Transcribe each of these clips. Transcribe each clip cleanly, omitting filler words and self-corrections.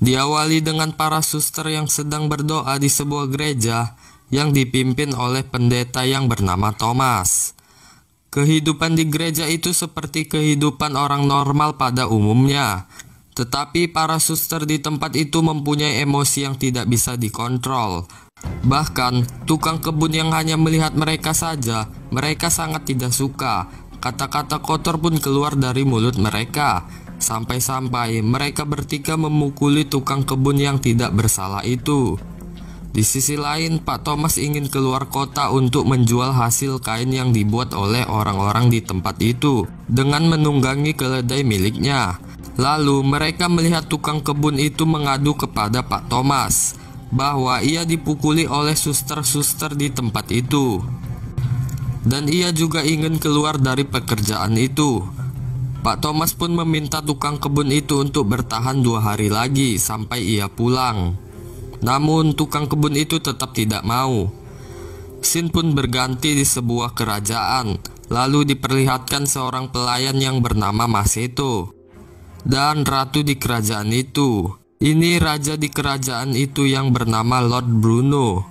Diawali dengan para suster yang sedang berdoa di sebuah gereja yang dipimpin oleh pendeta yang bernama Thomas. Kehidupan di gereja itu seperti kehidupan orang normal pada umumnya, tetapi para suster di tempat itu mempunyai emosi yang tidak bisa dikontrol. Bahkan tukang kebun yang hanya melihat mereka saja, mereka sangat tidak suka. Kata-kata kotor pun keluar dari mulut mereka, sampai-sampai mereka bertiga memukuli tukang kebun yang tidak bersalah itu. Di sisi lain, Pak Thomas ingin keluar kota untuk menjual hasil kain yang dibuat oleh orang-orang di tempat itu dengan menunggangi keledai miliknya. Lalu mereka melihat tukang kebun itu mengadu kepada Pak Thomas bahwa ia dipukuli oleh suster-suster di tempat itu, dan ia juga ingin keluar dari pekerjaan itu. Pak Thomas pun meminta tukang kebun itu untuk bertahan 2 hari lagi sampai ia pulang. Namun tukang kebun itu tetap tidak mau. Scene pun berganti di sebuah kerajaan. Lalu diperlihatkan seorang pelayan yang bernama Maceto dan ratu di kerajaan itu. Ini raja di kerajaan itu yang bernama Lord Bruno.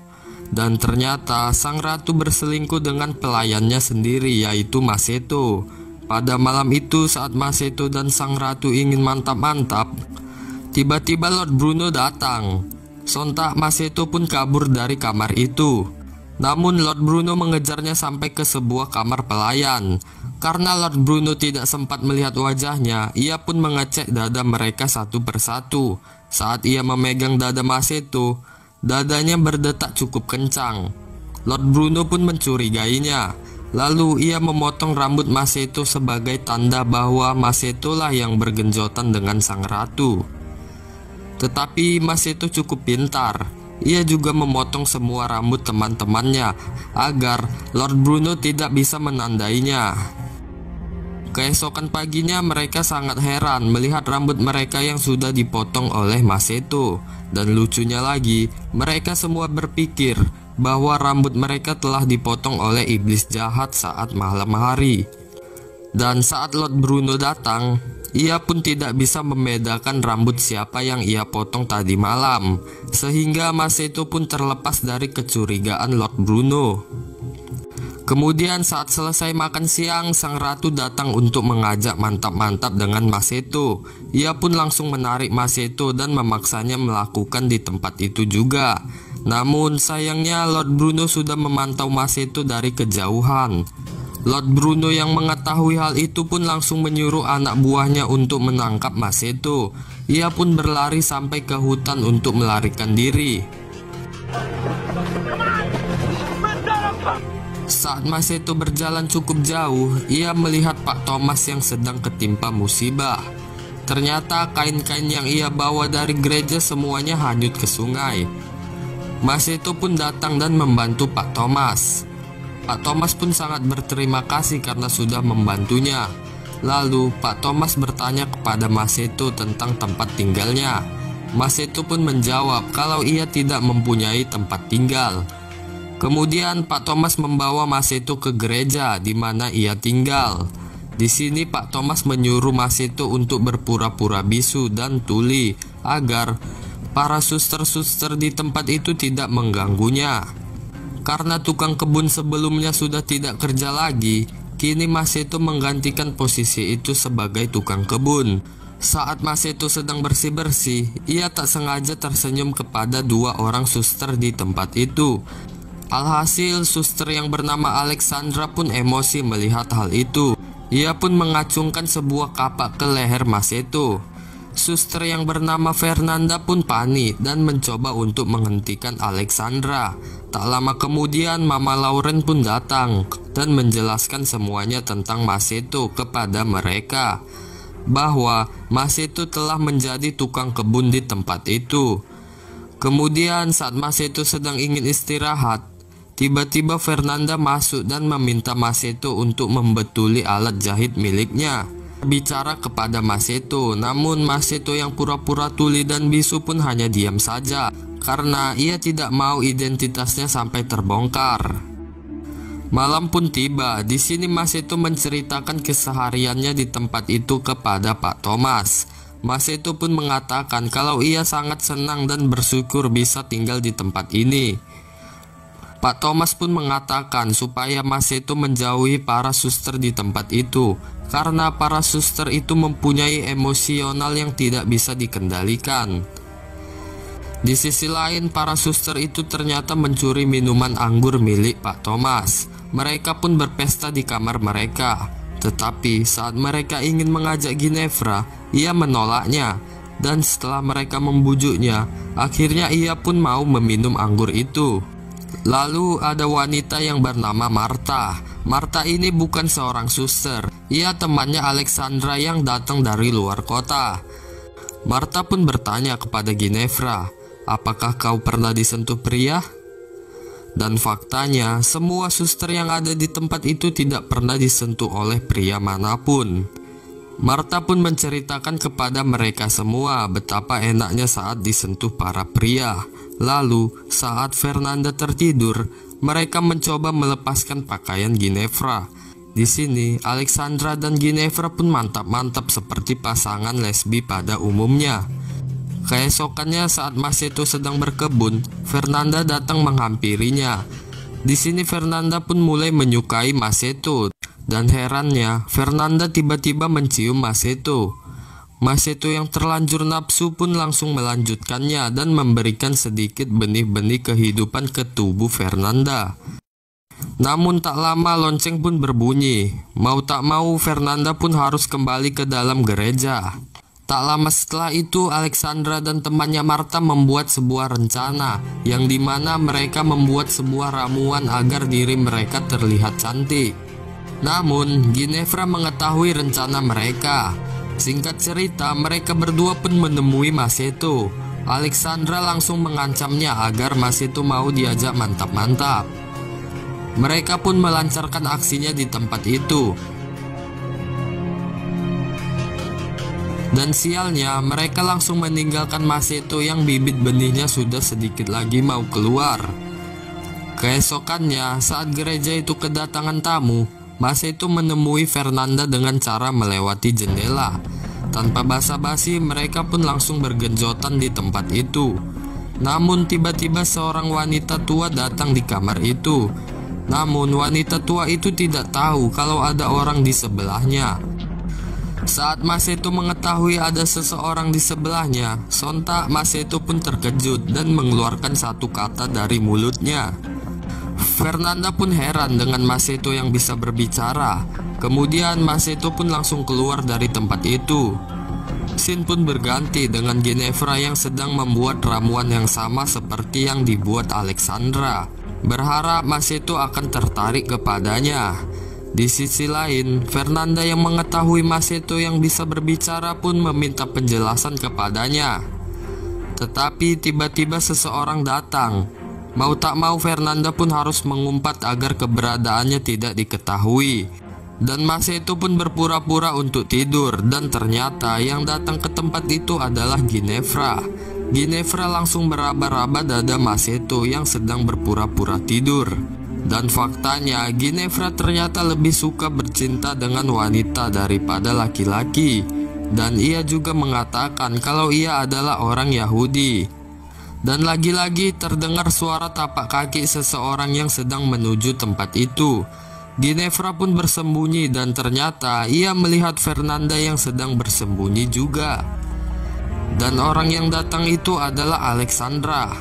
Dan ternyata sang ratu berselingkuh dengan pelayannya sendiri, yaitu Maceto. Pada malam itu saat Maceto dan sang ratu ingin mantap-mantap, tiba-tiba Lord Bruno datang. Sontak Maceto pun kabur dari kamar itu. Namun Lord Bruno mengejarnya sampai ke sebuah kamar pelayan. Karena Lord Bruno tidak sempat melihat wajahnya, ia pun mengecek dada mereka satu persatu. Saat ia memegang dada Maceto, dadanya berdetak cukup kencang. Lord Bruno pun mencurigainya. Lalu ia memotong rambut Maceto sebagai tanda bahwa Maceto lah yang bergenjotan dengan sang ratu. Tetapi Maceto cukup pintar. Ia juga memotong semua rambut teman-temannya agar Lord Bruno tidak bisa menandainya. Keesokan paginya mereka sangat heran melihat rambut mereka yang sudah dipotong oleh Maceto. Dan lucunya lagi, mereka semua berpikir bahwa rambut mereka telah dipotong oleh iblis jahat saat malam hari. Dan saat Lord Bruno datang, ia pun tidak bisa membedakan rambut siapa yang ia potong tadi malam, sehingga Maceto pun terlepas dari kecurigaan Lord Bruno. Kemudian saat selesai makan siang, sang ratu datang untuk mengajak mantap-mantap dengan Maceto. Ia pun langsung menarik Maceto dan memaksanya melakukan di tempat itu juga. Namun sayangnya Lord Bruno sudah memantau Maceto dari kejauhan. Lord Bruno yang mengetahui hal itu pun langsung menyuruh anak buahnya untuk menangkap Maceto. Ia pun berlari sampai ke hutan untuk melarikan diri. Saat Maceto berjalan cukup jauh, ia melihat Pak Thomas yang sedang ketimpa musibah. Ternyata kain-kain yang ia bawa dari gereja semuanya hanyut ke sungai. Maceto pun datang dan membantu Pak Thomas. Pak Thomas pun sangat berterima kasih karena sudah membantunya. Lalu Pak Thomas bertanya kepada Maceto tentang tempat tinggalnya. Maceto pun menjawab kalau ia tidak mempunyai tempat tinggal. Kemudian Pak Thomas membawa Maceto ke gereja di mana ia tinggal. Di sini Pak Thomas menyuruh Maceto untuk berpura-pura bisu dan tuli agar para suster-suster di tempat itu tidak mengganggunya. Karena tukang kebun sebelumnya sudah tidak kerja lagi, kini Maceto menggantikan posisi itu sebagai tukang kebun. Saat Maceto sedang bersih-bersih, ia tak sengaja tersenyum kepada 2 orang suster di tempat itu. Alhasil, suster yang bernama Alexandra pun emosi melihat hal itu. Ia pun mengacungkan sebuah kapak ke leher Maceto. Suster yang bernama Fernanda pun panik dan mencoba untuk menghentikan Alexandra. Tak lama kemudian Mama Lauren pun datang dan menjelaskan semuanya tentang Maceto kepada mereka, bahwa Maceto telah menjadi tukang kebun di tempat itu. Kemudian saat Maceto sedang ingin istirahat, tiba-tiba Fernanda masuk dan meminta Maceto untuk membetuli alat jahit miliknya. Bicara kepada Maceto, namun Maceto yang pura-pura tuli dan bisu pun hanya diam saja karena ia tidak mau identitasnya sampai terbongkar. Malam pun tiba. Di sini Maceto menceritakan kesehariannya di tempat itu kepada Pak Thomas. Maseto pun mengatakan kalau ia sangat senang dan bersyukur bisa tinggal di tempat ini. Pak Thomas pun mengatakan supaya Maseto menjauhi para suster di tempat itu, karena para suster itu mempunyai emosional yang tidak bisa dikendalikan. Di sisi lain, para suster itu ternyata mencuri minuman anggur milik Pak Thomas. Mereka pun berpesta di kamar mereka. Tetapi saat mereka ingin mengajak Ginevra, ia menolaknya. Dan setelah mereka membujuknya, akhirnya ia pun mau meminum anggur itu. Lalu ada wanita yang bernama Martha. Martha ini bukan seorang suster. Ia temannya Alexandra yang datang dari luar kota. Martha pun bertanya kepada Ginevra, "Apakah kau pernah disentuh pria?" Dan faktanya, semua suster yang ada di tempat itu tidak pernah disentuh oleh pria manapun. Martha pun menceritakan kepada mereka semua betapa enaknya saat disentuh para pria. Lalu, saat Fernanda tertidur, mereka mencoba melepaskan pakaian Ginevra. Di sini, Alexandra dan Ginevra pun mantap-mantap seperti pasangan lesbi pada umumnya. Keesokannya saat Maseto sedang berkebun, Fernanda datang menghampirinya. Di sini Fernanda pun mulai menyukai Maseto, dan herannya Fernanda tiba-tiba mencium Maseto. Maseto yang terlanjur nafsu pun langsung melanjutkannya dan memberikan sedikit benih-benih kehidupan ke tubuh Fernanda. Namun tak lama lonceng pun berbunyi. Mau tak mau Fernanda pun harus kembali ke dalam gereja. Tak lama setelah itu, Alexandra dan temannya Martha membuat sebuah rencana, yang dimana mereka membuat sebuah ramuan agar diri mereka terlihat cantik. Namun, Ginevra mengetahui rencana mereka. Singkat cerita, mereka berdua pun menemui Maseto. Alexandra langsung mengancamnya agar Maseto mau diajak mantap-mantap. Mereka pun melancarkan aksinya di tempat itu. Dan sialnya, mereka langsung meninggalkan Maseto yang bibit benihnya sudah sedikit lagi mau keluar. Keesokannya, saat gereja itu kedatangan tamu, Maseto menemui Fernanda dengan cara melewati jendela. Tanpa basa-basi, mereka pun langsung bergenjotan di tempat itu. Namun tiba-tiba seorang wanita tua datang di kamar itu. Namun wanita tua itu tidak tahu kalau ada orang di sebelahnya. Saat Maseto mengetahui ada seseorang di sebelahnya, sontak Maseto pun terkejut dan mengeluarkan satu kata dari mulutnya. Fernanda pun heran dengan Maseto yang bisa berbicara. Kemudian Maseto pun langsung keluar dari tempat itu. Scene pun berganti dengan Ginevra yang sedang membuat ramuan yang sama seperti yang dibuat Alexandra, berharap Maseto akan tertarik kepadanya. Di sisi lain, Fernanda yang mengetahui Maseto yang bisa berbicara pun meminta penjelasan kepadanya. Tetapi tiba-tiba seseorang datang. Mau tak mau Fernanda pun harus mengumpat agar keberadaannya tidak diketahui. Dan Maseto pun berpura-pura untuk tidur, dan ternyata yang datang ke tempat itu adalah Ginevra. Ginevra langsung meraba-raba dada Maseto yang sedang berpura-pura tidur. Dan faktanya, Ginevra ternyata lebih suka bercinta dengan wanita daripada laki-laki. Dan ia juga mengatakan kalau ia adalah orang Yahudi. Dan lagi-lagi terdengar suara tapak kaki seseorang yang sedang menuju tempat itu. Ginevra pun bersembunyi dan ternyata ia melihat Fernanda yang sedang bersembunyi juga. Dan orang yang datang itu adalah Alexandra.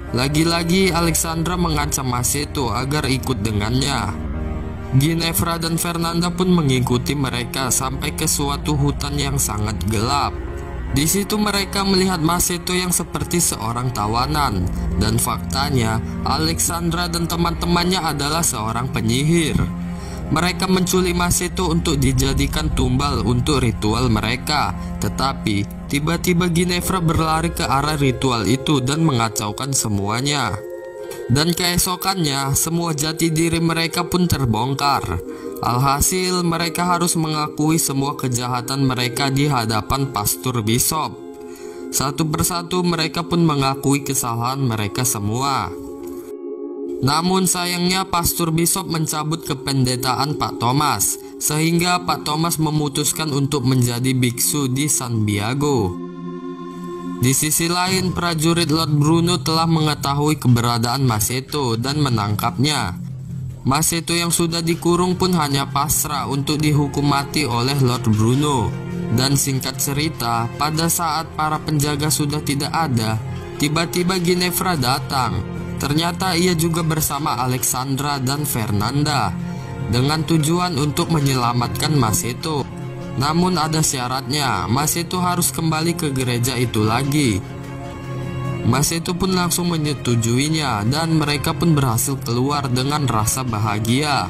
Lagi-lagi Alexandra mengancam Maseto agar ikut dengannya. Ginevra dan Fernanda pun mengikuti mereka sampai ke suatu hutan yang sangat gelap. Di situ mereka melihat Maseto yang seperti seorang tawanan. Dan faktanya, Alexandra dan teman-temannya adalah seorang penyihir. Mereka menculik Maseto untuk dijadikan tumbal untuk ritual mereka. Tetapi tiba-tiba Ginevra berlari ke arah ritual itu dan mengacaukan semuanya. Dan keesokannya semua jati diri mereka pun terbongkar. Alhasil mereka harus mengakui semua kejahatan mereka di hadapan Pastor Bishop. Satu persatu mereka pun mengakui kesalahan mereka semua. Namun sayangnya Pastor Bishop mencabut kependetaan Pak Thomas. sehingga Pak Thomas memutuskan untuk menjadi biksu di San Biago. Di sisi lain, prajurit Lord Bruno telah mengetahui keberadaan Maceto dan menangkapnya. Maceto yang sudah dikurung pun hanya pasrah untuk dihukum mati oleh Lord Bruno. Dan singkat cerita, pada saat para penjaga sudah tidak ada, tiba-tiba Ginevra datang. Ternyata ia juga bersama Alexandra dan Fernanda dengan tujuan untuk menyelamatkan Maceto. Namun ada syaratnya, Maceto harus kembali ke gereja itu lagi. Maceto pun langsung menyetujuinya dan mereka pun berhasil keluar dengan rasa bahagia.